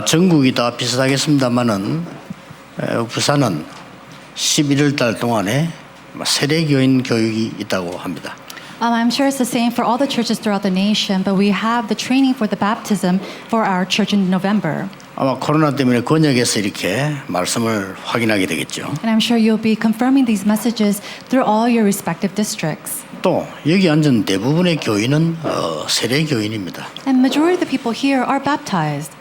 전국이 다 비슷하겠습니다만은 부산은 11월 달 동안에 세례교인 교육이 있다고 합니다. I'm sure it's the same for all the churches throughout the nation, but we have the training for the baptism for our church in November. 아마 코로나 때문에 권역에서 이렇게 말씀을 확인하게 되겠죠. And I'm sure you'll be confirming these messages through all your respective districts. 또 여기 앉은 대부분의 교인은 세례교인입니다. And majority of the people here are baptized.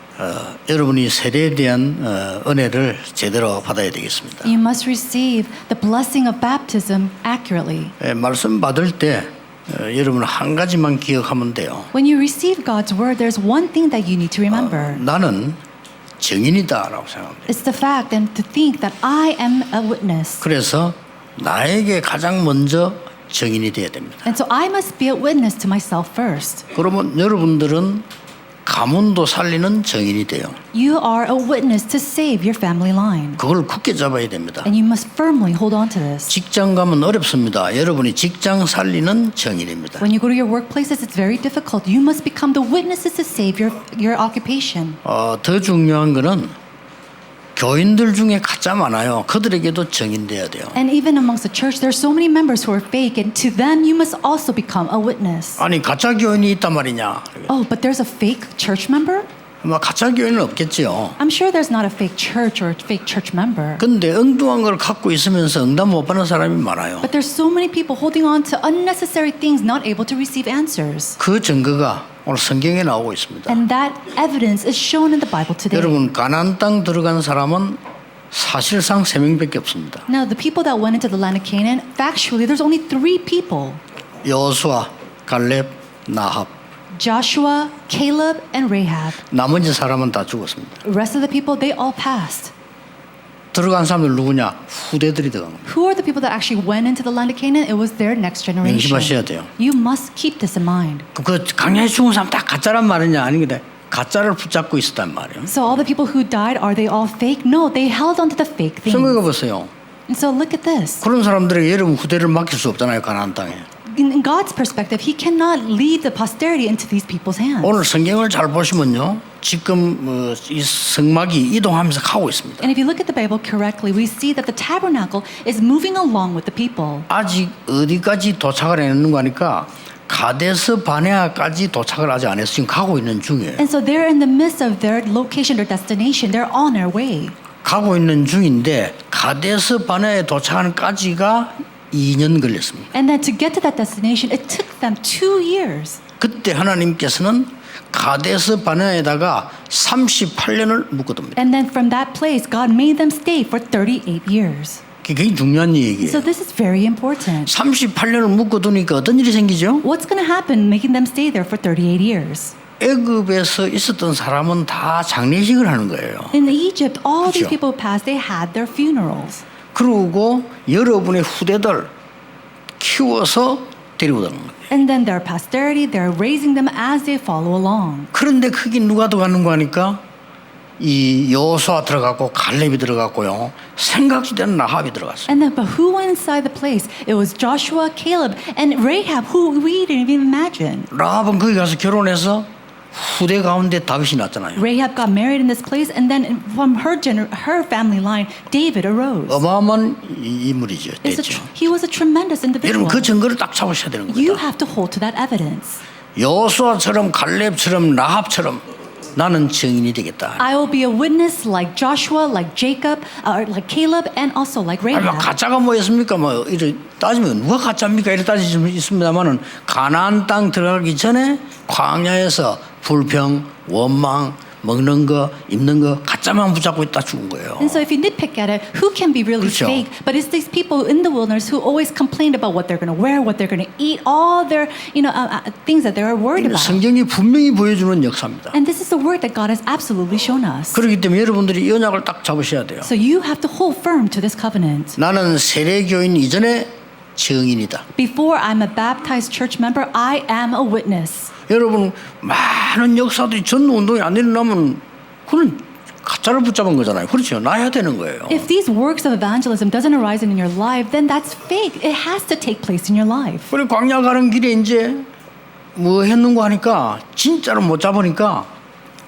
여러분이 세례에 대한 은혜를 제대로 받아야 되겠습니다. You must receive the blessing of baptism accurately. 말씀 받을 때 여러분 한 가지만 기억하면 돼요. When you receive God's word, there's one thing that you need to remember. 나는 증인이다라고 생각합니다. It's the fact and to think that I am a witness. 그래서 나에게 가장 먼저 증인이 돼야 됩니다. And so I must be a witness to myself first. 그러면 여러분들은 가문도 살리는 증인이 돼요. You are a witness to save your family line. 그걸 굳게 잡아야 됩니다. And you must firmly hold on to this. 직장 가면 어렵습니다. 여러분이 직장 살리는 증인입니다. When you go to your workplaces, it's very difficult. You must become the witnesses to save your occupation. 더 중요한 거는 교인들 중에 가짜 많아요. 그들에게도 증인돼야 돼요. And even amongst the church, there are so many members who are fake, and to them, you must also become a witness. 아니 가짜 교인이 있단 말이냐? Oh, but there's a fake church member? 아마 가짜 교인은 없겠지요. I'm sure there's not a fake church or a fake church member. 근데 엉뚱한 걸 갖고 있으면서 응답 못 받는 사람이 많아요. But there's so many people holding on to unnecessary things, not able to receive answers. 그 증거가 오늘 성경에 나오고 있습니다. And that evidence is shown in the Bible today. 여러분 가나안 땅 들어간 사람은 사실상 3명밖에 없습니다. Now, the people that went into the land of Canaan, factually, there's only 3 people. 여호수아, 갈렙, 나합. Joshua, Caleb, and Rahab. 나머지 사람은 다 죽었습니다. The rest of the people, they all passed. 들어간 사람들 누구냐? 후대들이 들어간 거예요. Who are the people that actually went into the land of Canaan? It was their next generation. 명심하셔야 돼요. You must keep this in mind. 그 강야에 죽은 사람 다 가짜란 말이냐? 아니거든. 가짜를 붙잡고 있었단 말이에요. So all the people who died, are they all fake? No, they held onto the fake things. 생각해 보세요. And so look at this. 그런 사람들에게 여러분 후대를 맡길 수 없잖아요. 가나안 땅에. In God's perspective, He cannot leave the posterity into these people's hands. 오늘 성경을 잘 보시면요. 지금 이 성막이 이동하면서 가고 있습니다. And if you look at the Bible correctly, we see that the tabernacle is moving along with the people. 아직 어디까지 도착을 했는가 하니까 가데스 바네아까지 도착을 아직 안 해서 지금 가고 있는 중이에요. And so they're in the midst of their location, their destination. They're on their way. 가고 있는 중인데 가데스 바네아에 도착하는까지가 2년 걸렸습니다. And then to get to that destination, it took them 2 years. 그때 하나님께서는 가데스 바네아에다가 38년을 묶어둡니다. And then from that place, God made them stay for 38 years. 그게 중요한 얘기예요. So this is very important. 38년을 묶어두니까 어떤 일이 생기죠? What's going to happen making them stay there for 38 years? 애굽에서 있었던 사람은 다 장례식을 하는 거예요. In Egypt, all these 그렇죠. people who passed, they had their funerals. 그리고 여러분의 후대들 키워서 데리고 가는 거예요. And then their posterity, they're raising them as they follow along. 그런데 거기 누가 들어가는 거 하니까 이 여호수아 들어갔고 갈렙이 들어갔고요. 생각지도 않은 나합이 들어갔어요. And then, but who went inside the place? It was Joshua, Caleb, and Rahab, who we didn't even imagine. 라합은 거기 가서 결혼해서 후대 가운데 다윗이 났잖아요. Rahab got married in this place, and then from her family line, David arose. 어마어마한 인물이죠. 됐죠. He was a tremendous individual. 여러분 그 증거를 딱 잡으셔야 되는 You 겁니다. have to hold to that evidence. 여호수아처럼 갈렙처럼 라합처럼 나는 증인이 되겠다. I will be a witness like Joshua, like Jacob, like Caleb, and also like 아니 뭐 Rahab. 가짜가 뭐였습니까? 뭐 이래 따지면 누가 가짜입니까? 이래 따지면 있습니다만은 가나안 땅 들어가기 전에 광야에서 불평, 원망, 먹는 거, 입는 거 가짜만 붙잡고 있다 죽은 거예요. And so if you nitpick at it, who can be really 그렇죠. fake? But it's these people in the wilderness who always complained about what they're going to wear, what they're going to eat, all their things that they're worried about. 성경이 분명히 보여주는 역사입니다. And this is the word that God has absolutely shown us. 그렇기 때문에 여러분들이 이 언약을 딱 잡으셔야 돼요. So you have to hold firm to this covenant. 나는 세례교인 이전에 증인이다. Before I'm a baptized church member, I am a witness. 여러분 많은 역사들이 전운동이 안 일어나면 그건 가짜를 붙잡은 거잖아요. 그렇죠. 나야 되는 거예요. If these works of evangelism doesn't arise in your life, then that's fake. It has to take place in your life. 그리고 광야 가는 길에 이제 뭐 했는가 하니까 진짜로 못 잡으니까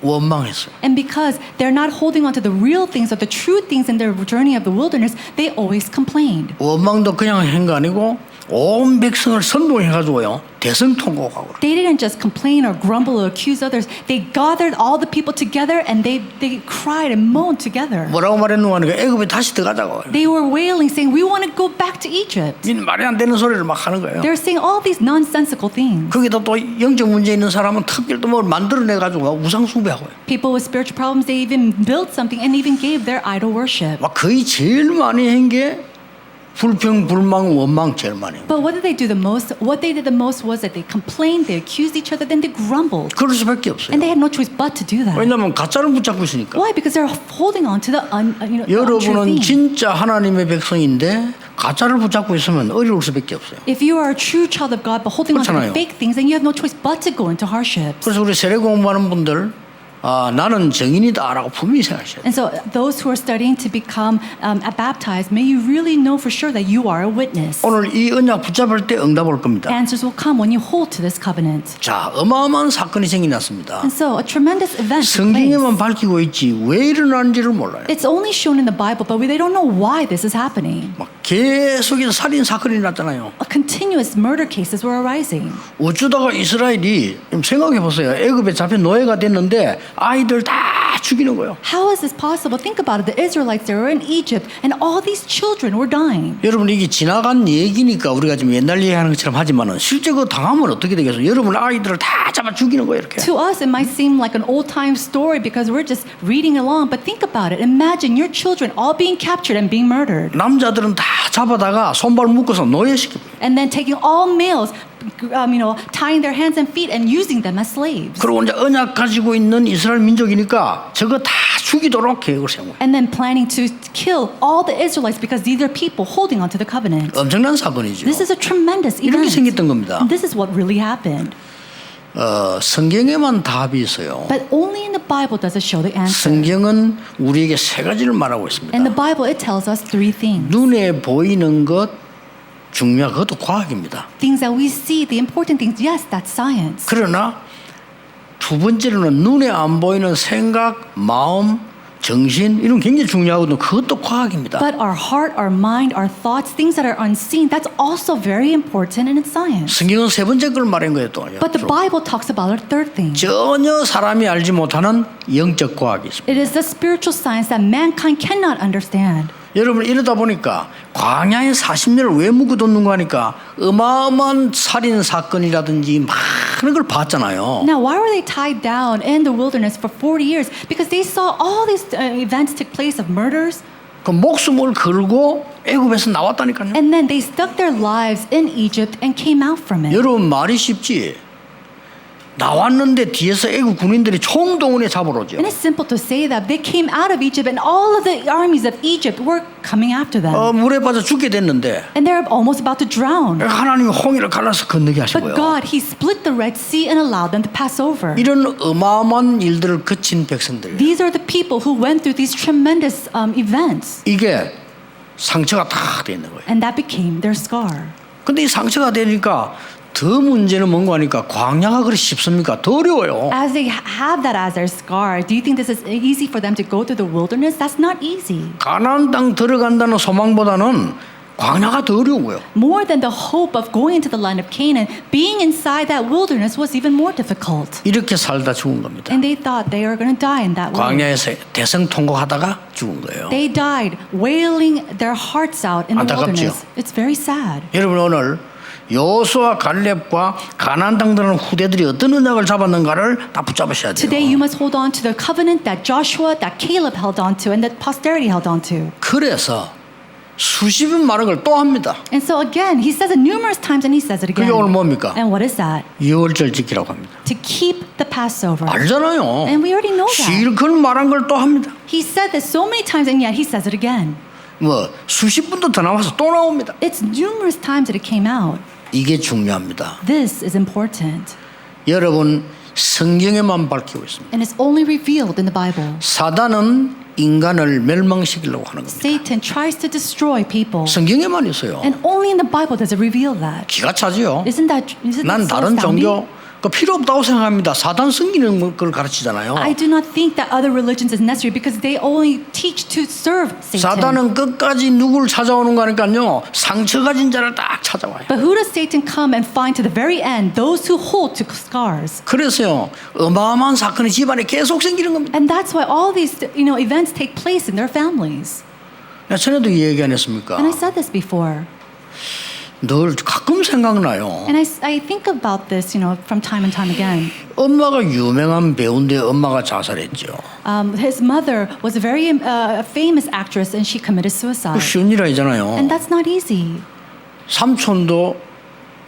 원망했어요. And because they're not holding on to the real things or the true things in their journey of the wilderness, they always complained. 원망도 그냥 한 거 아니고 온 백성을 선동해가지고요 대성통곡하고. They didn't just complain or grumble or accuse others. They gathered all the people together and they cried and moaned together. 뭐라고 말했는가 하니까 애굽에 다시 들어가자고. They were wailing, saying, "We want to go back to Egypt." 이 말이 안 되는 소리를 막 하는 거예요. They're saying all these nonsensical things. 거기다 또 영적 문제 있는 사람은 특별히 또 뭘 만들어내가지고 우상 숭배하고요. People with spiritual problems, they even built something and even gave their idol worship. 막 거의 제일 많이 한 게 불평, 불망, 원망 제일 많이. But what did they do the most? What they did the most was that they complained, they accused each other, then they grumbled. 그럴 수밖에 없어요. And they had no choice but to do that. 왜냐하면 가짜를 붙잡고 있으니까. Why? Because they're holding on to the untrue 여러분은 thing. 진짜 하나님의 백성인데 가짜를 붙잡고 있으면 어려울 수밖에 없어요. If you are a true child of God but holding on to 그렇잖아요. the fake things, then you have no choice but to go into hardships. 그래서 우리 세례 공부하는 분들 나는 증인이다라고 분명히 생각하셔야 돼요. And so those who are studying to become baptized, may you really know for sure that you are a witness. 오늘 이 언약 붙잡을 때 응답 올 겁니다. Answers will come when you hold to this covenant. 자, 어마어마한 사건이 생겨났습니다. And so a tremendous event took place. 성경에만 밝히고 있지 왜 일어나는지를 몰라요. It's only shown in the Bible, but they don't know why this is happening. 막 계속해서 살인 사건이 났잖아요. Continuous murder cases were arising. 어쩌다가 이스라엘이 생각해 보세요. 애굽에 잡혀 노예가 됐는데 아이들 다 죽이는 거예요. How is this possible? Think about it. The Israelites, they were in Egypt, and all these children were dying. 여러분 이게 지나간 얘기니까 우리가 지금 옛날 얘기하는 것처럼 하지만은 실제 그 당하면 어떻게 되겠어요? 여러분 아이들을 다 잡아 죽이는 거예요 이렇게. To us, it might seem like an old-time story because we're just reading along, but think about it. Imagine your children all being captured and being murdered. 남자들은 다 잡아다가 손발 묶어서 노예시키고. And then taking all males, tying their hands and feet and using them as slaves. 그리고 이제 언약 가지고 있는 이스라엘 민족이니까 저거 다 죽이도록 계획을 세운 거예요. And then planning to kill all the Israelites because these are people holding onto the covenant. 엄청난 사건이죠. This is a tremendous 이렇게 event. 생겼던 겁니다. And this is what really happened. 성경에만 답이 있어요. But only in the Bible does it show the answer. 성경은 우리에게 세 가지를 말하고 있습니다. In the Bible, it tells us three things. 눈에 보이는 것 중요한 그것도 과학입니다. Things that we see, the important things, yes, that's science. 그러나 두 번째로는 눈에 안 보이는 생각, 마음, 정신 이런 게 굉장히 중요하거든요. 그것도 과학입니다. But our heart, our mind, our thoughts, things that are unseen, that's also very important and it's science. 성경은 세 번째 걸 말한 거예요 또. But the Bible talks about our third thing. 전혀 사람이 알지 못하는 영적 과학이 있습니다. It is the spiritual science that mankind cannot understand. 여러분 이러다 보니까 광야에 40년을 왜 묵어뒀는가 하니까 어마어마한 살인 사건이라든지 많은 걸 봤잖아요. Now, why were they tied down in the wilderness for 40 years? Because they saw all these events take place of murders. 그 목숨을 걸고 애굽에서 나왔다니까요. And then they stuck their lives in Egypt and came out from it. 여러분 말이 쉽지. 나왔는데 뒤에서 애국 군인들이 총동원해 잡으러 오죠. And it's simple to say that they came out of Egypt and all of the armies of Egypt were coming after them. 물에 빠져 죽게 됐는데 And they're almost about to drown. 하나님이 홍해를 갈라서 건너게 But 하시고요. God, He split the Red Sea and allowed them to pass over. 이런 어마어마한 일들을 거친 백성들. These are the people who went through these tremendous events. 이게 상처가 다 돼 있는 거예요. And that became their scar. 근데 이 상처가 되니까 더 문제는 뭔가 하니까 광야가 그리 쉽습니까? 더 어려워요. As they have that as their scar, do you think this is easy for them to go through the wilderness? That's not easy. 가나안 땅 들어간다는 소망보다는 광야가 더 어려워요. More than the hope of going into the land of Canaan, being inside that wilderness was even more difficult. 이렇게 살다 죽은 겁니다. And they thought they were going to die in that way. 광야에서 대성통곡하다가 죽은 거예요. They died wailing their hearts out in the 안타깝죠? wilderness. It's very sad. 여러분 오늘 여호수아 갈렙과 가나안 땅 들어가는 후대들이 어떤 언약을 잡았는가를 다 붙잡으셔야 돼요. Today you must hold on to the covenant that Joshua, that Caleb held on to, and that posterity held on to. 그래서 수십 번 말한 걸 또 합니다. And so again, he says it numerous times and he says it again. 그게 오늘 뭡니까? And what is that? 유월절 지키라고 합니다. To keep the Passover. 알잖아요. And we already know that. 실컷 말한 걸 또 합니다. He said this so many times and yet he says it again. 뭐 수십 번도 더 나와서 또 나옵니다. It's numerous times that it came out. 이게 중요합니다. This is important. 여러분 성경에만 밝히고 있습니다. And it's only revealed in the Bible. 사단은 인간을 멸망시키려고 하는 겁니다. Satan tries to destroy people. 성경에만 있어요. And only in the Bible does it reveal that. 기가 차지요. Isn't that 난 so 다른 astounding? 종교 그 필요 없다고 생각합니다. 사단 섬기는 걸 가르치잖아요. I do not think that other religions is necessary because they only teach to serve Satan. 사단은 끝까지 누구를 찾아오는 거니까요. 상처 가진 자를 딱 찾아와요. But who does Satan come and find to the very end? Those who hold to scars. 그래서요. 어마어마한 사건이 집안에 계속 생기는 겁니다. And that's why all these events take place in their families. 전에도 이 얘기 안 했습니까? And I said this before. 늘 가끔 생각나요. And I think about this, from time and time again. 엄마가 유명한 배우인데 엄마가 자살했죠. His mother was a very famous actress and she committed suicide. 쉬운 일 아니잖아요. And that's not easy. 삼촌도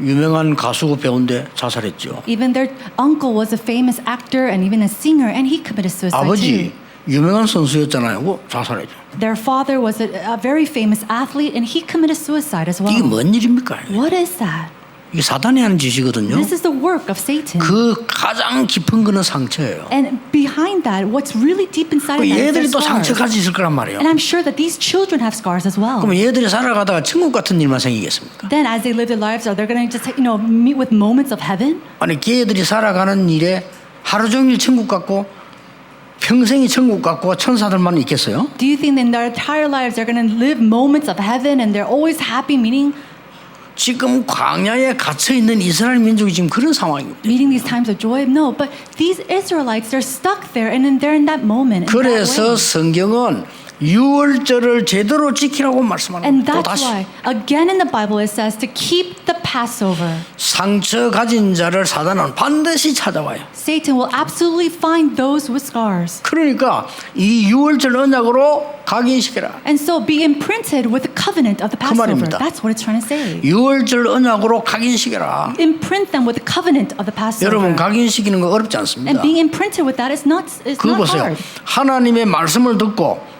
유명한 가수고 배우인데 자살했죠. Even their uncle was a famous actor and even a singer and he committed suicide 아버지 too. 유명한 선수였잖아요. 그거 자살했죠. Their father was a very famous athlete and he committed suicide as well. 이게 뭔 일입니까? What is that? 이게 사단이 하는 짓이거든요. This is the work of Satan. 그 가장 깊은 거는 상처예요. And behind that, what's really deep inside of that is 얘들이 their 또 scars. 상처까지 있을 거란 말이에요. And I'm sure that these children have scars as well. 그럼 얘들이 살아가다가 천국 같은 일만 생기겠습니까? Then as they live their lives, are they going to just meet with moments of heaven? 아니 걔들이 살아가는 일에 하루 종일 천국 같고 평생이 천국 같고 천사들만 있겠어요? Do you think in their entire lives they're going to live moments of heaven and they're always happy meeting 지금 광야에 갇혀 있는 이스라엘 민족이 지금 그런 상황입니다. meeting these times of joy? No, but these Israelites, they're stuck there and then they're in that moment. In that 그래서 way. 성경은 유월절을 제대로 지키라고 말씀하는 And 거예요. 또 that's 다시 why, again in the Bible, it says to keep the Passover. 상처 가진 자를 사단은 반드시 찾아와요. Satan will absolutely find those with scars. 그러니까 이 유월절 언약으로 각인시켜라. And so be imprinted with the covenant of the Passover. 말입니다. That's what it's trying to say. 유월절 언약으로 각인시켜라. Imprint them with the covenant of the Passover. 여러분 각인시키는 거 어렵지 않습니다. And being imprinted with that is not 그거 보세요. hard. 하나님의 말씀을 듣고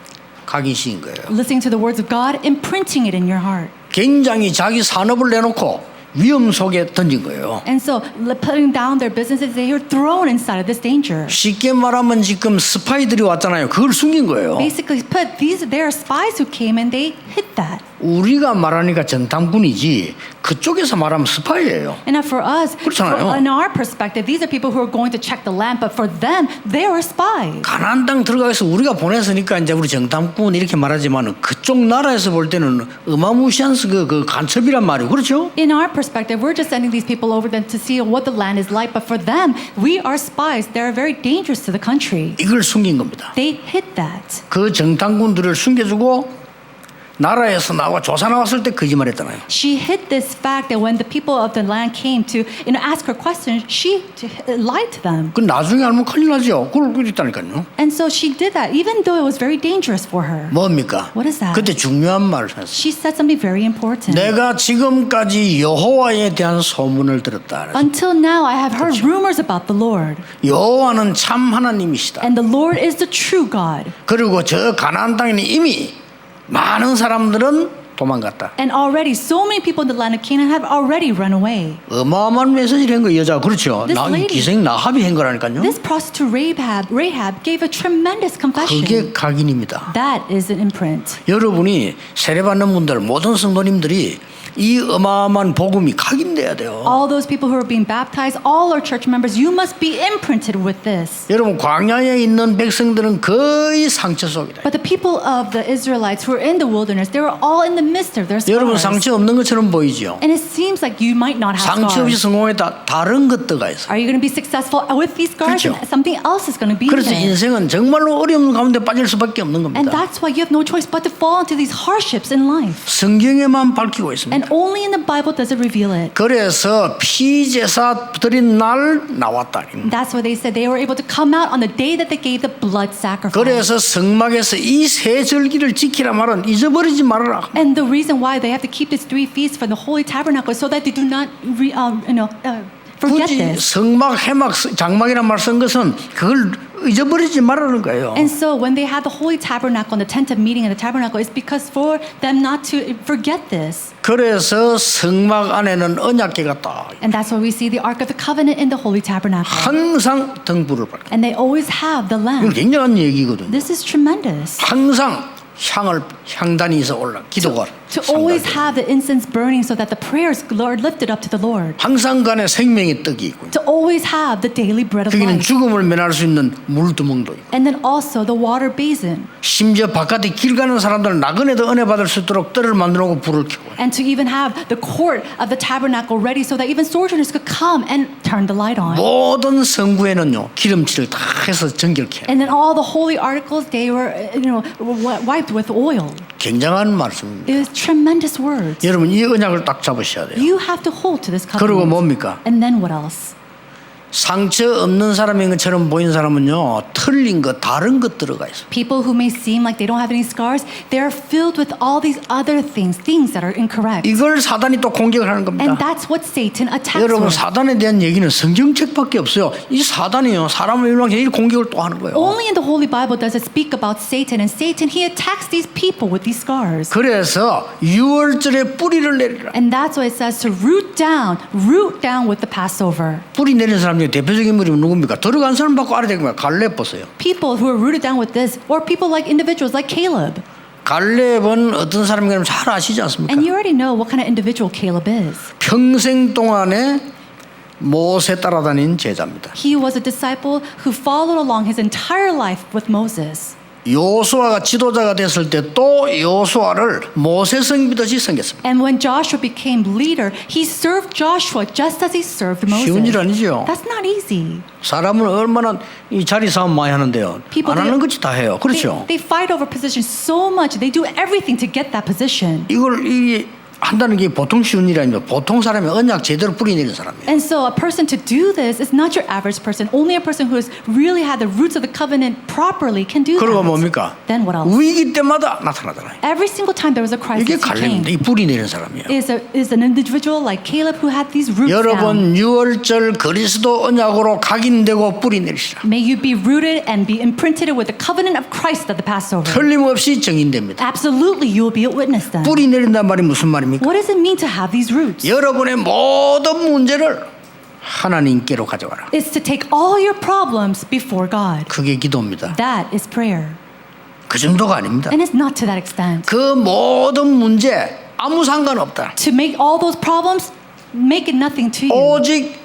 각인시킨 거예요. Listening to the words of God, imprinting it in your heart. 굉장히 자기 산업을 내놓고 위험 속에 던진 거예요. And so putting down their businesses, they are thrown inside of this danger. 쉽게 말하면 지금 스파이들이 왔잖아요. 그걸 숨긴 거예요. Basically, there are spies who came and they hid that. 우리가 말하니까 정탐꾼이지 그쪽에서 말하면 스파이예요. And now for us, 그렇잖아요. in our perspective, these are people who are going to check the land, but for them, they are spies. 가나안 땅 들어가서 우리가 보냈으니까 이제 우리 정탐꾼 이렇게 말하지만 그쪽 나라에서 볼 때는 어마무시한 그 간첩이란 말이에요. 그렇죠? In our perspective, we're just sending these people over them to see what the land is like, but for them, we are spies. They're very dangerous to the country. 이걸 숨긴 겁니다. They hid that. 그 정탐꾼들을 숨겨주고 나라에서 나와 조사 나왔을 때 거짓말했잖아요. She hid this fact that when the people of the land came to ask her questions, she lied to them. 그 나중에 알면 큰일 나죠. 그걸 그랬다니까요. And so she did that, even though it was very dangerous for her. 뭡니까? What is that? 그때 중요한 말을 했어요. She said something very important. 내가 지금까지 여호와에 대한 소문을 들었다. Until now, I have heard rumors about the Lord. 여호와는 참 하나님이시다. And the Lord is the true God. 그리고 저 가나안 땅에는 이미 많은 사람들은 도망갔다. And already, so many people in the land of Canaan have already run away. 어마어마한 메시지를 한 거 여자 그렇죠. This lady- 기생 나합이 한 거라니까요. This prostitute Rahab gave a tremendous confession. 그게 각인입니다. That is an imprint. 여러분이 세례받는 분들 모든 성도님들이 이 어마어마한 복음이 각인돼야 돼요. All those people who are being baptized, all our church members, you must be imprinted with this. 여러분 광야에 있는 백성들은 거의 상처 속이다. But the people of the Israelites who are in the wilderness, they were all in the midst of their 여러분 scars. 상처 없는 것처럼 보이죠. And it seems like you might not have 상처 없이 scars. 성공했다. 다른 것들가 있어. Are you going to be successful with these scars? 그렇죠. And something else is going to be 그래서 there. 인생은 정말로 어려움 가운데 빠질 수밖에 없는 And 겁니다. that's why you have no choice but to fall into these hardships in life. 성경에만 밝히고 있습니다. And only in the Bible does it reveal it. 그래서 피제사 드린 날 나왔다. That's why they said they were able to come out on the day that they gave the blood sacrifice. 그래서 성막에서 이 세 절기를 지키라 말은 잊어버리지 말아라. And the reason why they have to keep these 3 feasts for the Holy Tabernacle is so that they do not forget 굳이 this. 성막, 해막, 장막이란 말 쓴 것은 그걸 잊어버리지 말라는 거예요. And so when they had the Holy Tabernacle and the tent of meeting in the tabernacle, it's because for them not to forget this. 그래서 성막 안에는 언약궤가 딱 And that's why we see the Ark of the Covenant in the Holy Tabernacle. 항상 등불을 밝혀. And they always have the 이건 lamp. 굉장한 얘기거든요. This is tremendous. 항상 향단이 있어 올라 기도가 To always 상달되는. have the incense burning so that the prayers are lifted up to the Lord. 항상 간에 생명의 떡이 있고 To always have the daily bread of 거기는 life. 죽음을 면할 수 있는 물두멍도 있고 And then also the water basin. 심지어 바깥에 길 가는 사람들은 나그네도 은혜 받을 수 있도록 뜰을 만들어 놓고 불을 켜고 And to even have the court of the tabernacle ready so that even sojourners could come and turn the light on. 모든 성구에는요 기름칠을 다 해서 정결케 And then all the holy articles, they were, wiped with oil. 굉장한 말씀입니다. It was tremendous words. 여러분 이 언약을 딱 잡으셔야 돼요. You have to hold to this 그리고 covenant. 뭡니까? And then what else? 상처 없는 사람인 것처럼 보이는 사람은요 틀린 것 다른 것 들어가 있어요. People who may seem like they don't have any scars, they are filled with all these other things that are incorrect. 이걸 사단이 또 공격을 하는 겁니다. And that's what Satan attacks 여러분 with. 사단에 대한 얘기는 성경책밖에 없어요. 이 사단이요 사람을 일으켜 이 공격을 또 하는 거예요. Only in the Holy Bible does it speak about Satan. And Satan, he attacks these people with these scars. 그래서 유월절에 뿌리를 내리라. And that's why it says to root down with the Passover. 뿌리 내리는 사람 중에 대표적인 인물이 누굽니까? 들어간 사람 받고 알아야 되는 거야. 갈렙 보세요. People who are rooted down with this, or people like individuals like Caleb. 갈렙은 어떤 사람인가 잘 아시지 않습니까? And you already know what kind of individual Caleb is. 평생 동안에 모세 따라다닌 제자입니다. He was a disciple who followed along his entire life with Moses. 요수아가 지도자가 됐을 때 또 요수아를 모세 섬기듯이 섬겼습니다. And when Joshua became leader, he served Joshua just as he served Moses. 쉬운 일 아니죠. That's not easy. 사람은 얼마나 이 자리 싸움 많이 하는데요. People, 안 하는 것이 다 해요. 그렇죠? They fight over positions so much. They do everything to get that position. 이걸 한다는 게 보통 쉬운 일이 아닙니다. 보통 사람이 언약 제대로 뿌리내는 사람이에요. And so a person to do this is not your average person. Only a person who has really had the roots of the covenant properly can do 그리고 that. 뭡니까? Then what else? 위기 때마다 나타나더라. Every single time there was a 이게 crisis, he came. 갈렙인데 이 뿌리내는 사람이에요. Is an individual like Caleb who had these roots down. 여러분 유월절 그리스도 언약으로 각인되고 뿌리내리시라. May you be rooted and be imprinted with the covenant of Christ at the Passover. 틀림없이 증인됩니다. Absolutely, you will be a witness then. 뿌리내린단 말이 무슨 말입니까? What does it mean to have these roots? 여러분의 모든 문제를 하나님께로 가져가라. It's to take all your problems before God. 그게 기도입니다. That is prayer. 그 정도가 아닙니다. And it's not to that extent. 그 모든 문제 아무 상관없다. To make all those problems, make it nothing to you. 오직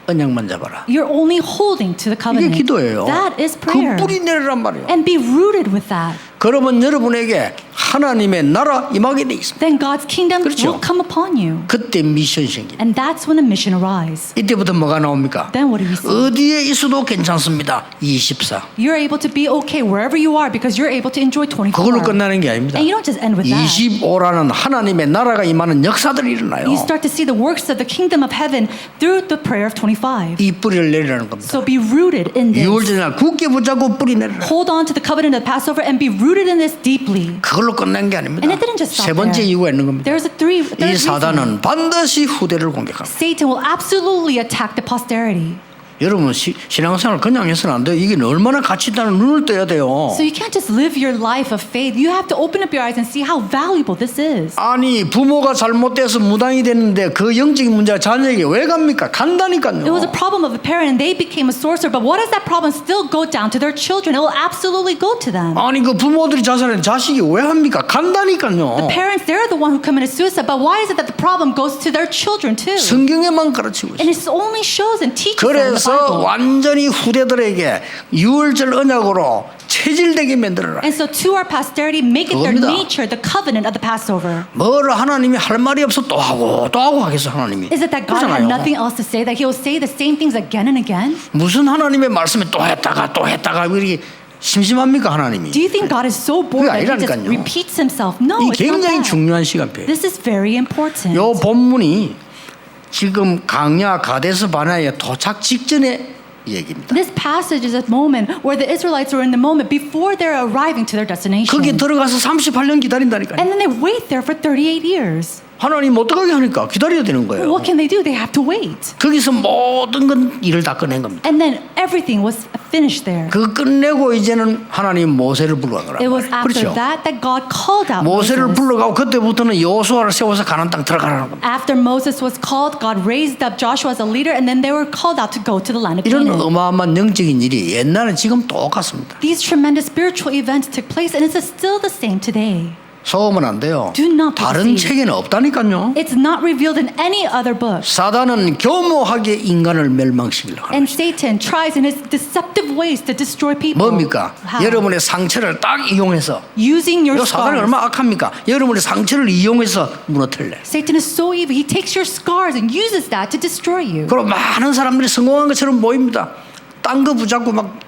언약만 잡아라. You're only holding to the 이게 covenant. 기도예요. That is 그 prayer. 뿌리내리란 말이에요. And be rooted with that. 그러면 여러분에게 하나님의 나라 임하게 돼 있습니다. Then God's kingdom 그렇죠. will come upon you. 그때 미션 생깁니다. And that's when a mission arises. 이때부터 뭐가 나옵니까? Then what do we see? 어디에 있어도 괜찮습니다. 24. You're able to be okay wherever you are because you're able to enjoy 24 그걸로 hours. 끝나는 게 아닙니다. And you don't just end with that. 25라는 하나님의 나라가 임하는 역사들이 일어나요. You start to see the works of the kingdom of heaven through the prayer of 25. 이 뿌리를 내리라는 겁니다. So be rooted in this. 6월절날 굳게 붙잡고 뿌리 내리라. Hold on to the covenant of Passover and be rooted in this deeply. 그걸로 끝난 게 아닙니다. And it didn't just stop 세 번째 there. 이유가 있는 겁니다. There's a third 이 reason. 사단은 반드시 후대를 공격합니다. Satan will absolutely attack the posterity. 여러분 신앙생활 그냥 해서는 안 돼요. 이게 얼마나 가치 있다는 눈을 떠야 돼요. So you can't just live your life of faith. You have to open up your eyes and see how valuable this is. 아니 부모가 잘못돼서 무당이 됐는데 그 영적인 문제가 자녀에게 왜 갑니까? 간다니까요. It was a problem of a parent and they became a sorcerer. But what does that problem still go down to their children? It will absolutely go to them. 아니 그 부모들이 자살했는데 자식이 왜 합니까? 간다니까요. Parents, they're the one who committed suicide. But why is it that the problem goes to their children too? 성경에만 가르치고 And 있어요. it only shows and teaches them in the 그래서 Bible. 완전히 후대들에게 유월절 언약으로 체질되게 만들어라. And so to our posterity, make it their 그겁니다. nature, the covenant of the Passover. 뭘 하나님이 할 말이 없어 또 하고 하겠어 하나님이. Is it that God had 그러잖아요. nothing else to say, that He will say the same things again and again? 무슨 하나님의 말씀에 또 했다가 이렇게 심심합니까 하나님이? Do you think God is so bored that He just 아니라니까요. repeats Himself? No, 이 it's not 굉장히 that. 중요한 시간표예요. This is very important. 요 본문이 지금 강야 가데스 바네아에 도착 직전의 얘기입니다. This passage is a moment where the Israelites are in the moment before they're arriving to their destination. 거기 들어가서 38년 기다린다니까요. And then they wait there for 38 years. 하나님 못 들어가게 하니까 기다려야 되는 거예요. What can they do? They have to wait. 거기서 모든 건 일을 다 끝낸 겁니다. And then everything was finished there. 그 끝내고 이제는 하나님 모세를 불러가라. It was after 그렇죠? that God called out 모세를 Moses. 불러가고 그때부터는 여호수아를 세워서 가나안 땅 들어가라는 겁니다. After Moses was called, God raised up Joshua as a leader, and then they were called out to go to the land of 이런 Canaan. 어마어마한 영적인 일이 옛날에 지금 똑같습니다. These tremendous spiritual events took place, and it's still the same today. 속으면 안 돼요. Do not be 다른 deceived. 책에는 없다니까요. It's not revealed in any other book. 사단은 교모하게 인간을 멸망시키려고 합니다. And Satan tries in his deceptive ways to destroy people. 뭡니까? How? 여러분의 상처를 딱 이용해서 Using your 이 사단이 scars. 얼마나 악합니까? 여러분의 상처를 이용해서 무너뜨려. Satan is so evil. He takes your scars and uses that to destroy you. 그리고 많은 사람들이 성공한 것처럼 보입니다. 딴 거 붙잡고 막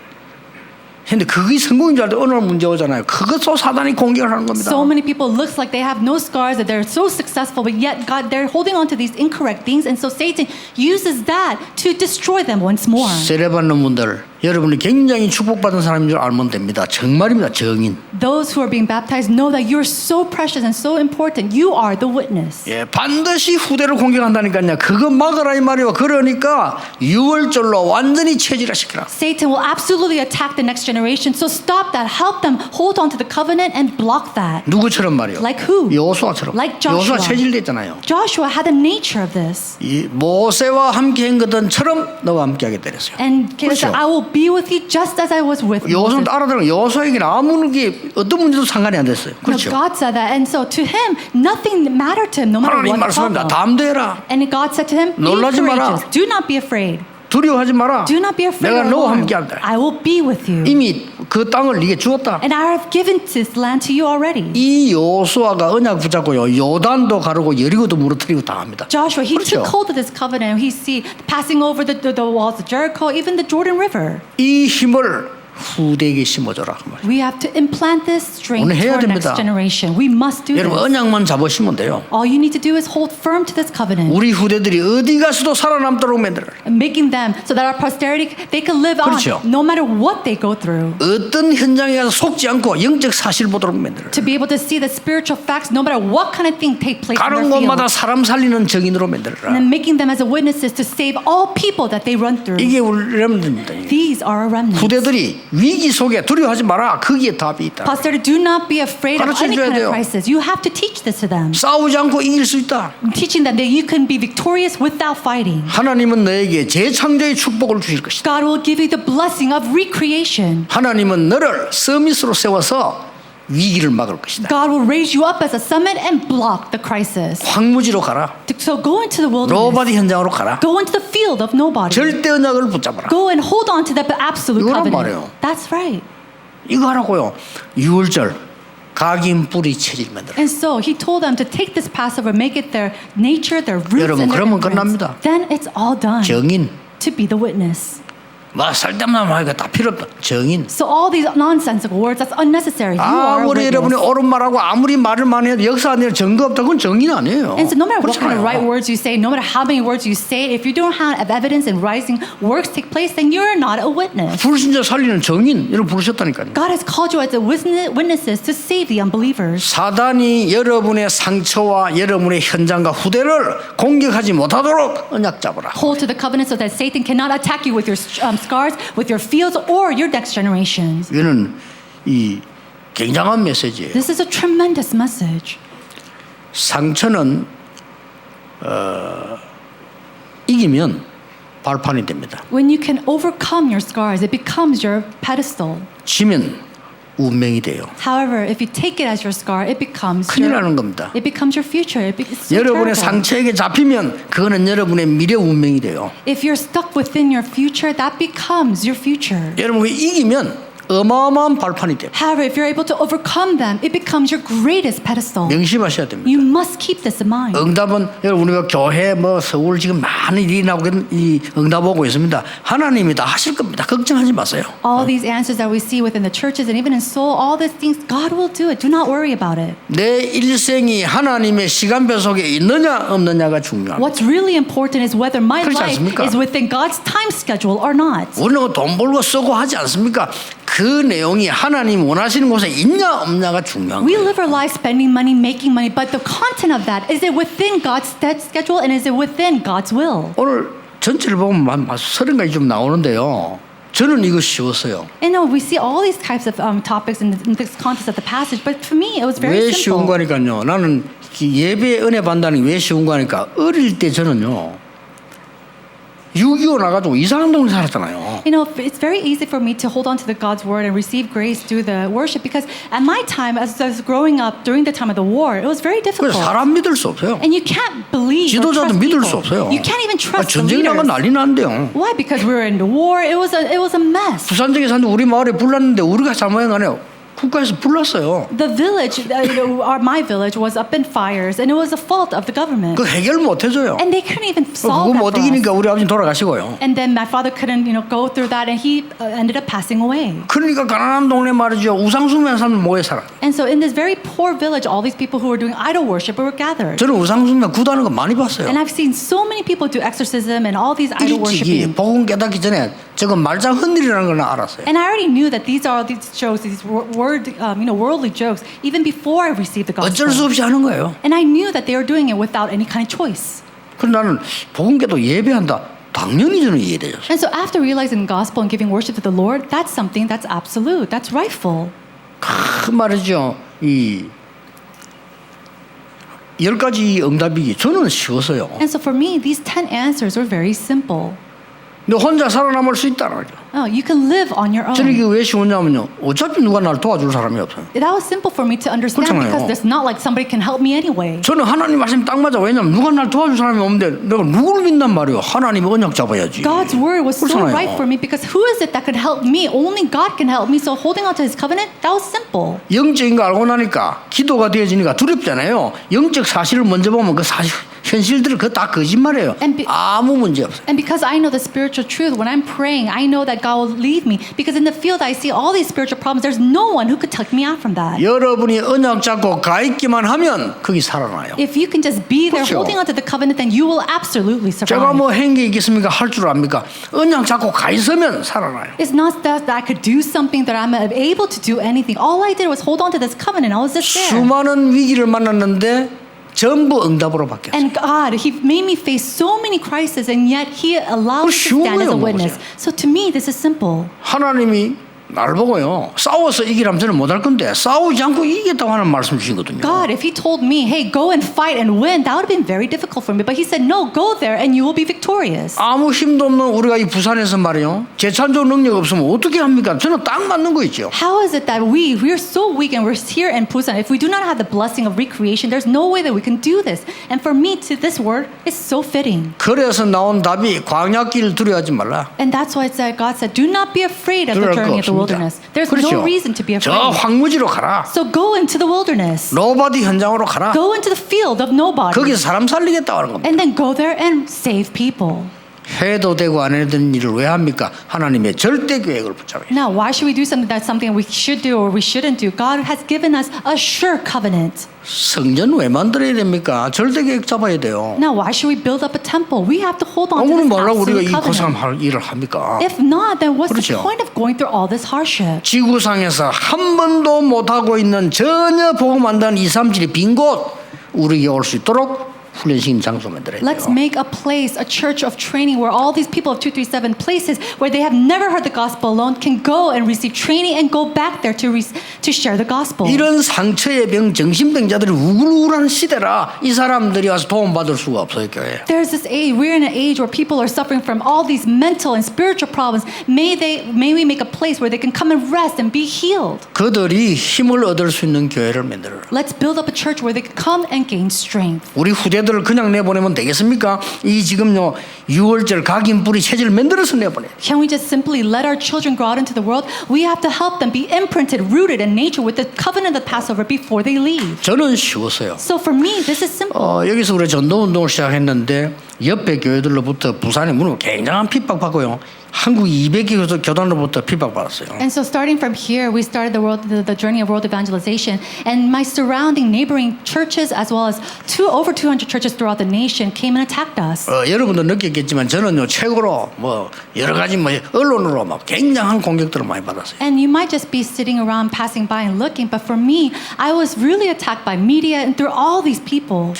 근데 그게 성공인 줄 알때 어느 날 문제 오잖아요. 그것도 사단이 공격을 하는 겁니다. So many people looks like they have no scars, that they're so successful, but yet God, they're holding on to these incorrect things, and so Satan uses that to destroy them once more. 세례 받는 분들, 여러분이 굉장히 축복받은 사람인 줄 알면 됩니다. 정말입니다. 정인. Those who are being baptized know that you're so precious and so important. You are the witness. 예, 반드시 후대를 공격한다니까요. 그거 막으라 이 말이요. 그러니까 6월절로 완전히 체질화시키라. Satan will absolutely attack the next generation, so stop that. Help them hold on to the covenant and block that. 누구처럼 말이요? Like who? 여호수아처럼. Like Joshua. 여호수아 체질됐잖아요. Joshua had the nature of this. 이 모세와 함께 한 것처럼 너와 함께하게 되었어요. And Caleb said, 그렇죠. I will be with you just as I was with 여호수아는 Moses. 알아들은 여호수아에게는 아무 게 어떤 문제도 상관이 안 됐어요. No, 그렇죠. God said that, and so to him, nothing mattered to him, no matter 하나님 what the 말씀합니다. problem. 담대해라. And God said to him, be 놀라지 마라. courageous. Do not be afraid. 두려워하지 마라. Do not be afraid 내가 or 너와 alarmed. 함께한다. I will be with you. 이미 그 땅을 네게 주었다. And I have given this land to you already. 이 여호수아가 언약 붙잡고요. 요단도 가르고 여리고도 무너뜨리고 다 합니다. Joshua, he 그렇죠. took hold of this covenant. He see passing over the walls of Jericho, even the Jordan River. 이 힘을 후대에게 심어줘라. 그 말이에요. We have to implant this strength 오늘 to 해야 our next 됩니다. generation. We must do 여러분 this. 언약만 잡으시면 돼요. All you need to do is hold firm to this covenant. 우리 후대들이 어디 가서도 살아남도록 만들어라. Making them so that our posterity, they can live 그렇죠. on no matter what they go through. 어떤 현장에 가서 속지 않고 영적 사실 보도록 만들어라. To be able to see the spiritual facts no matter what kind of thing take place in 가는 their 곳마다 field. 사람 살리는 정인으로 And 만들어라. then making them as a witnesses to save all people that they run through. 이게 우리 렘들입니다. These are our remnants. 후대들이 위기 속에 두려워하지 마라. 거기에 답이 있다. Posterity, do not be afraid of 가르쳐 any 줘야 kind 돼요. of crisis. You have to teach this to them. 싸우지 않고 이길 수 있다. Teaching them that you can be victorious without fighting. 하나님은 너에게 재창조의 축복을 주실 것이다. God will give you the blessing of recreation. 하나님은 너를 서밋으로 세워서 위기를 막을 것이다. God will raise you up as a summit and block the crisis. 황무지로 가라. So go into the wilderness. 노바디 현장으로 가라. Go into the field of nobody. 절대 언약을 붙잡아라. Go and hold on to the absolute 이거란 covenant. 말이에요. That's right. 이거 하라고요. 6월절 각인 뿌리 체질 만들어. And so he told them to take this Passover, make it their nature, their roots, 여러분, and their 그러면 imprints. 끝납니다. Then it's all done. 정인. To be the witness. 막 살때마다 말이가 다 필요 없다. 정인. So all these nonsensical words, that's unnecessary. You are a 아무리 여러분이 witness. 옳은 말하고 아무리 말을 많이 해도 역사 안에 증거 없다. 그건 정인 아니에요. And so no matter what kind of right 그렇잖아요. words you say, no matter how many words you say, if you don't have evidence and rising works take place, then you're not a witness. 불신자 살리는 정인 이런 부르셨다니까요. God has called you as a witnesses to save the unbelievers. 사단이 여러분의 상처와 여러분의 현장과 후대를 공격하지 못하도록 언약 잡으라. Hold to the covenant so that Satan cannot attack you with your scars, with your fields, or your next generations. 이거는 이 굉장한 메시지예요. This is a tremendous message. 상처는 이기면 발판이 됩니다. When you can overcome your scars, it becomes your pedestal. 지면 운명이 돼요. However, if you take it as your scar, it becomes 큰일 your, 나는 겁니다. it becomes your future. It's so 여러분의 terrible. 상처에게 잡히면 그거는 여러분의 미래 운명이 돼요. If you're stuck within your future, that becomes your future. 여러분이 이기면 어마어마한 발판이 돼요. However, if you're able to overcome them, it becomes your greatest pedestal. 명심하셔야 됩니다. You must keep this in mind. 응답은 여러분 우리가 교회 뭐 서울 지금 많은 일이 나오고 이 응답 오고 있습니다. 하나님이 다 하실 겁니다. 걱정하지 마세요. All these answers that we see within the churches and even in Seoul, all these things, God will do it. Do not worry about it. 내 일생이 하나님의 시간표 속에 있느냐 없느냐가 중요합니다. What's really important is whether my 그렇지 life 않습니까? is within God's time schedule or not. 우리는 돈 벌고 쓰고 하지 않습니까? 그 내용이 하나님 원하시는 곳에 있냐 없냐가 중요한 We 거예요. live our life spending money, making money, but the content of that, is it within God's schedule and is it within God's will? 오늘 전체를 보면 한 30가지 좀 나오는데요. 저는 이거 쉬웠어요. And we see all these types of topics in this context of the passage, but for me, it was very 왜 쉬운 simple. 거니까요. 나는 예배 은혜 받다는 게 왜 쉬운 거니까 어릴 때 저는요. 6.25 나가지고 이상한 동네 살았잖아요. You know, it's very easy for me to hold on to the God's word and receive grace through the worship because at my time, as I was growing up during the time of the war, it was very 그래서 difficult. 사람 믿을 수 없어요. And you can't believe or 지도자도 trust 믿을 people. 수 없어요. You can't even trust the 전쟁 나가 leaders. 난리 난대요. Why? Because we were in the war. It was a mess. 부산역에 사는데 우리 마을에 불났는데 우리가 잘못한 거 아니에요. 국가에서 불났어요. The village, my village, was up in fires, and it was the fault of the government. 그 해결 못 해줘요. And they couldn't even 그거 solve that 못 for us. 이기니까 우리 아버지 돌아가시고요. And then my father couldn't, go through that, and he ended up passing away. 그러니까 가난한 동네 말이죠. 우상숭배하는 사람들 모여 살아. And so in this very poor village, all these people who were doing idol worship were gathered. 저는 우상숭배 구다는 거 많이 봤어요. And I've seen so many people do exorcism and all these idol 일찍이 worshiping. 복음 깨닫기 전에 저건 말장 흔들이라는 걸 알았어요. And I already knew that these jokes, these worldly jokes, even before I received the 어쩔 수 gospel. 없이 하는 거예요. And I knew that they were doing it without any kind of choice. 그래서 나는 복음 깨도 예배한다. 당연히 저는 이해돼요. And so after realizing the gospel and giving worship to the Lord, that's something that's absolute, that's rightful. 그 말이죠. 이 10가지 응답이기 저는 쉬웠어요. And so for me, these 10 answers were very simple. 너 혼자 살아남을 수 있다는 거죠. Oh, you can live on your 저는 이게 own. 왜 쉬웠냐면요. 어차피 누가 나를 도와줄 사람이 없어요. That was simple for me to understand 그렇잖아요. because there's not like somebody can help me anyway. 저는 하나님 말씀이 딱 맞아. 왜냐면 누가 날 도와줄 사람이 없는데 내가 누구를 믿단 말이에요. 하나님 언약 잡아야지. God's word was so 그렇잖아요. right for me because who is it that could help me? Only God can help me. So holding on to His covenant, that was simple. 영적인 거 알고 나니까 기도가 되어지니까 두렵잖아요. 영적 사실을 먼저 보면 그 사실 현실들은 그거 다 거짓말이에요. 아무 문제 없어요. And because I know the spiritual truth, when I'm praying, I know that God will lead me. Because in the field, I see all these spiritual problems. There's no one who could take me out from that. 여러분이 언약 잡고 가 있기만 하면 거기 살아나요. If you can just be there 그렇죠. holding on to the covenant, then you will absolutely 제가 survive. 뭐 행기 있겠습니까? 할 줄 압니까? 언약 잡고 가 있으면 살아나요. It's not that I could do something that I'm able to do anything. All I did was hold on to this covenant. I was just there. 수많은 위기를 만났는데 전부 응답으로 바뀌었어요. And God, He made me face so many crises, and yet He allowed me to 쉬운 stand as a 거예요, 뭐 witness. 그냥. So to me, this is simple. 하나님이 날 보고요. 싸워서 이기라면 저는 못할 건데 싸우지 않고 이기겠다고 하는 말씀 주시거든요. God, if He told me, hey, go and fight and win, that would have been very difficult for me. But He said, no, go there and you will be victorious. 아무 힘도 없는 우리가 이 부산에서 말이요. 재창조 능력 없으면 어떻게 합니까? 저는 딱 맞는 거 있죠. How is it that we're so weak and we're here in Busan? If we do not have the blessing of recreation, there's no way that we can do this. And for me, to this word is so fitting. 그래서 나온 답이 광야길 두려워하지 말라. And that's why it said, God said, do not be afraid of the 두려울 거 journey of the 없습니다. wilderness. There's 그렇죠. no reason to be 저 afraid. 황무지로 가라. So go into the wilderness. 노바디 현장으로 가라. Go into the field of nobody. 거기서 사람 살리겠다고 하는 겁니다. And then go there and save people. 해도 되고 안 해도 되는 일을 왜 합니까? 하나님의 절대 계획을 붙잡아요. Now, why should we do something that's something we should do or we shouldn't do? God has given us a sure covenant. 성전 왜 만들어야 됩니까? 절대 계획 잡아야 돼요. Now, why should we build up a temple? We have to hold on to 아무리 this 말라고 우리가 absolute 이 고생할 covenant. 일을 합니까? If not, then what's the 그렇죠. point of going through all this hardship? 지구상에서 한 번도 못하고 있는 전혀 복음 안 되는 2, 3질이 빈 곳 우리에게 올 수 있도록 훈련시킨 장소 만들어야 Let's 돼요. make a place, a church of training where all these people of 237 places where they have never heard the gospel alone can go and receive training and go back there to share the gospel. 이런 상처의 병, 정신병자들이 우글우글한 시대라 이 사람들이 와서 도움받을 수가 없어요, 교회에. There's this age, we're in an age where people are suffering from all these mental and spiritual problems. May we make a place where they can come and rest and be healed. 그들이 힘을 얻을 수 있는 교회를 만들어라. Let's build up a church where they can come and gain strength. 우리 후대들을 그냥 내보내면 되겠습니까? 이 지금요 6월절 각인 뿌리 체질 만들어서 내보내. Can we just simply let our children go out into the world? We have to help them be imprinted, rooted in nature with the covenant of the Passover before they leave. 저는 쉬웠어요. So for me, this is simple. 여기서 우리 전도운동을 시작했는데 옆에 교회들로부터 부산에 문을 굉장한 핍박받고요. 한국 200개 교단으로부터 핍박받았어요. And so starting from here, we started the journey of world evangelization. And my surrounding neighboring churches, as well as over 200 churches throughout the nation, came and attacked us. 여러분도 느꼈겠지만 저는요 최고로 뭐 여러 가지 뭐 언론으로 막 굉장한 공격들을 많이 받았어요. And you might just be sitting around, passing by and looking, but for me, I was really attacked by media and through all these people.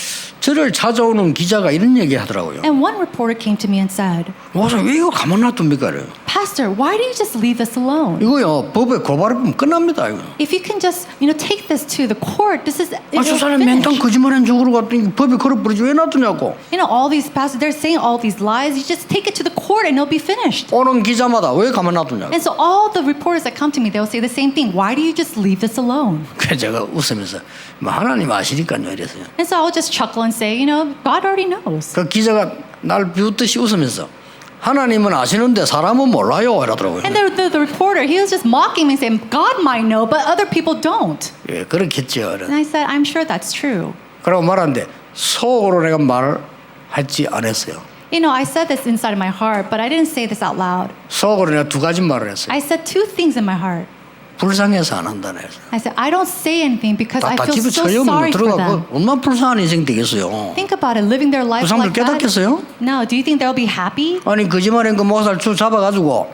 저를 찾아오는 기자가 이런 얘기 하더라고요. And one reporter came to me and said, 목사님 왜 이거 가만 놔둡니까? 이래요. Pastor, why do you just leave this alone? 이거요 법에 고발하면 끝납니다. 이거. If you can just, take this to the court, this is 저 사람 맨땅 거짓말한 죽으러 갔더니 법에 걸어버리지 왜 놔두냐고. all these pastors, they're saying all these lies. You just take it to the court and it'll be finished. 오는 기자마다 왜 가만 놔두냐고. And so all the reporters that come to me, they'll say the same thing. Why do you just leave this alone? 그래서 제가 웃으면서 뭐 하나님 아시니까요 이랬어요. And so I'll just chuckle and say, God already knows. 그 기자가 날 비웃듯이 웃으면서 하나님은 아시는데 사람은 몰라요 이러더라고요. And the reporter, he was just mocking me, saying, God might know, but other people don't. 예, 그렇겠죠. And I said, I'm sure that's true. 그러고 말하는데 속으로 내가 말하지 않았어요. I said this inside of my heart, but I didn't say this out loud. 속으로 내가 두 가지 말을 했어요. I said two things in my heart. 불쌍해서 안 한다는 했어요. I said, I don't say anything because I 다 feel 집에 so 처형 sorry for them. 들어가고 얼마나 불쌍한 인생 되겠어요. Think about it, living their life 그 사람들 like that. 깨닫겠어요? No, do you think they'll be happy? 아니 거짓말한 그 목사를 쭉 잡아가지고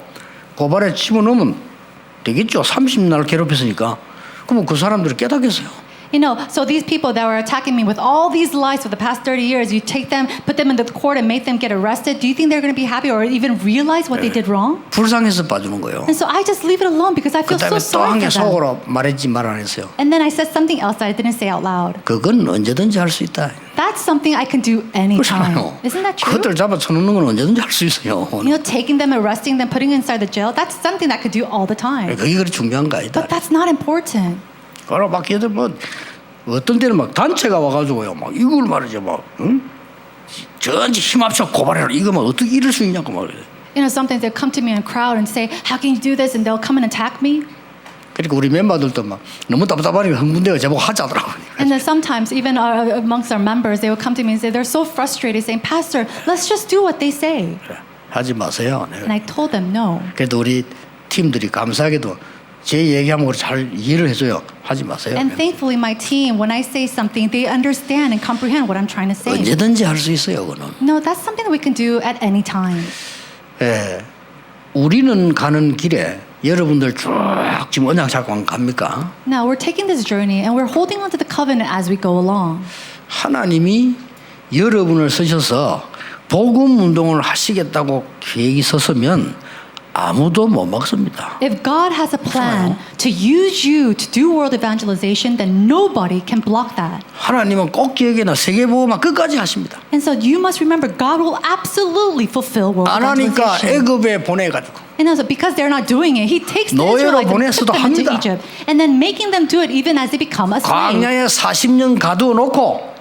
고발에 집어넣으면 되겠죠. 30날 괴롭혔으니까. 그러면 그 사람들이 깨닫겠어요. So these people that were attacking me with all these lies for the past 30 years, you take them, put them in the court and make them get arrested. Do you think they're going to be happy or even realize what they did wrong? 불쌍해서 빠지는 거예요. And so I just leave it alone because I feel so 그다음에 또 한 sorry 개 for them. 속으로 말했지 말 안 했어요. And then I said something else that I didn't say out loud. 그건 언제든지 할 수 있다. That's something I can do anytime. 그렇잖아요. Isn't that true? 그들 잡아 쳐놓는 건 언제든지 할 수 있어요. Taking them, arresting them, putting them inside the jail, that's something that I could do all the time. 그게 그리 중요한 거 아니다. But that's not important. 그러고 막 얘들 뭐 어떤 때는 막 단체가 와가지고요, 막 이걸 말이죠, 막 응? 전체 힘 합쳐 고발해라. 이거 막 어떻게 이럴 수 있냐고 말이에요. Sometimes they'll come to me in a crowd and say, how can you do this? And they'll come and attack me. 그러니까 우리 멤버들도 막 너무 답답하니까 흥분되어 제목 하자더라고요. And then sometimes, even amongst our members, they will come to me and say, they're so frustrated, saying, Pastor, let's just do what they say. 그래, 하지 마세요. And I told them, no. 그래도 우리 팀들이 감사하게도 제 얘기하면 잘 이해를 해줘요. 하지 마세요. And thankfully, my team, when I say something, they understand and comprehend what I'm trying to say. 언제든지 할 수 있어요, 그거는. No, that's something that we can do at any time. 예, 우리는 가는 길에 여러분들 쭉 지금 언약 잡고 갑니까? Now, we're taking this journey and we're holding on to the covenant as we go along. 하나님이 여러분을 쓰셔서 복음 운동을 하시겠다고 계획이 섰으면 아무도 못 막습니다. If God has a plan to use you to do world evangelization, then nobody can block that. 하나님은 꼭 기억해놔 세계복음화 끝까지 하십니다. And so you must remember, God will absolutely fulfill world 안 하니까 evangelization. 애굽에 보내가지고 And also because they're not doing it, He takes the 노예로 Israelites and puts 보내서도 them into 합니다. Egypt, and then making them do it even as they become a slave. 광야에 40년 가두어놓고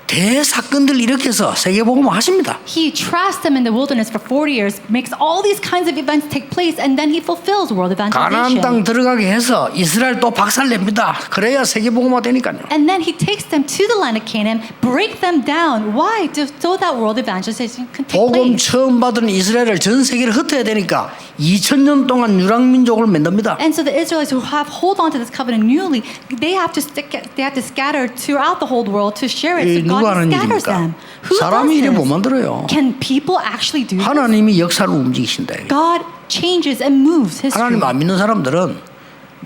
대사건들 일으켜서 세계복음화 하십니다. He traps them in the wilderness for 40 years, makes all these kinds of events take place, and then He fulfills world 가나안 땅 evangelization. 들어가게 해서 이스라엘 또 박살냅니다. 그래야 세계복음화 되니까요. And then He takes them to the land of Canaan, break them down. Why? So that world evangelization can take 복음 place. 처음 받은 이스라엘을 전 세계를 흩어야 되니까 2000년 동안 유랑민족을 만듭니다. And so the Israelites who have hold on to this covenant newly, they have to scatter throughout the whole world to share it. 이 So 누가 God 하는 scatters 일입니까? them. Who 사람이 이래 does 못 this? 만들어요. Can people actually do this? 하나님이 역사를 움직이신다. God changes and moves history. 하나님 안 믿는 사람들은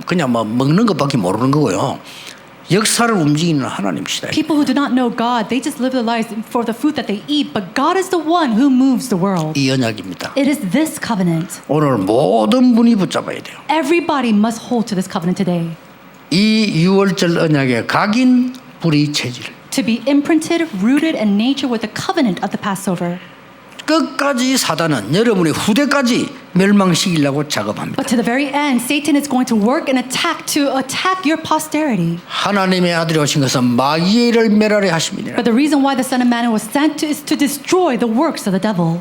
그냥 뭐 먹는 것밖에 모르는 거고요. 역사를 움직이는 하나님이시다. People who do not know God, they just live their lives for the food that they eat, but God is the one who moves the world. 이 언약입니다. It is this covenant. 오늘 모든 분이 붙잡아야 돼요. Everybody must hold to this covenant today. 이 유월절 언약의 각인 뿌리 체질. To be imprinted, rooted in nature with the covenant of the Passover. 끝까지 사단은 여러분의 후대까지 멸망시키려고 작업합니다. But to the very end, Satan is going to work and attack your posterity. 하나님의 아들이 오신 것은 마귀의 일을 멸하려 하심이니라. But the reason why the Son of Man was sent is to destroy the works of the devil.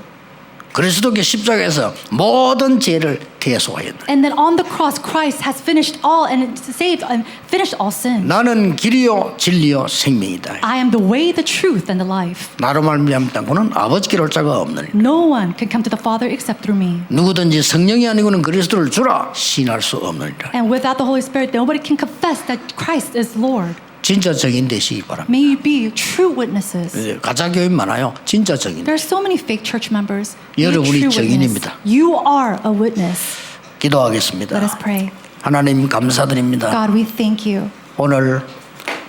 그리스도께 십자가에서 모든 죄를 대속하였다. And then on the cross, Christ has finished all and saved and finished all sin. 나는 길이요 진리요 생명이다. I am the way, the truth, and the life. 나로 말미암아 그는 아버지께 올 자가 없느니라. No one can come to the Father except through me. 누구든지 성령이 아니고는 그리스도를 주라 시인할 수 없느니라. And without the Holy Spirit, nobody can confess that Christ is Lord. 진짜 증인 되시기 바랍니다. May you be true witnesses. 가짜 교인 많아요. 진짜 증인. There are so many fake church members. Be a 여러분이 true witness. 증인입니다. You are a witness. 기도하겠습니다. Let us pray. 하나님 감사드립니다. God, we thank you. 오늘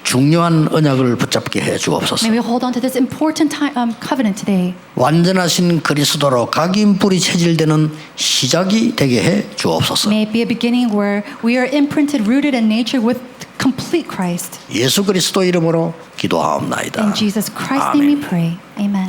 중요한 언약을 붙잡게 해 주옵소서. May we hold on to this important covenant today. 완전하신 그리스도로 각인 뿌리 체질되는 시작이 되게 해 주옵소서. May it be a beginning where we are imprinted, rooted in nature with complete Christ. 예수 그리스도 이름으로 기도하옵나이다. In Jesus Christ's name we pray. Amen.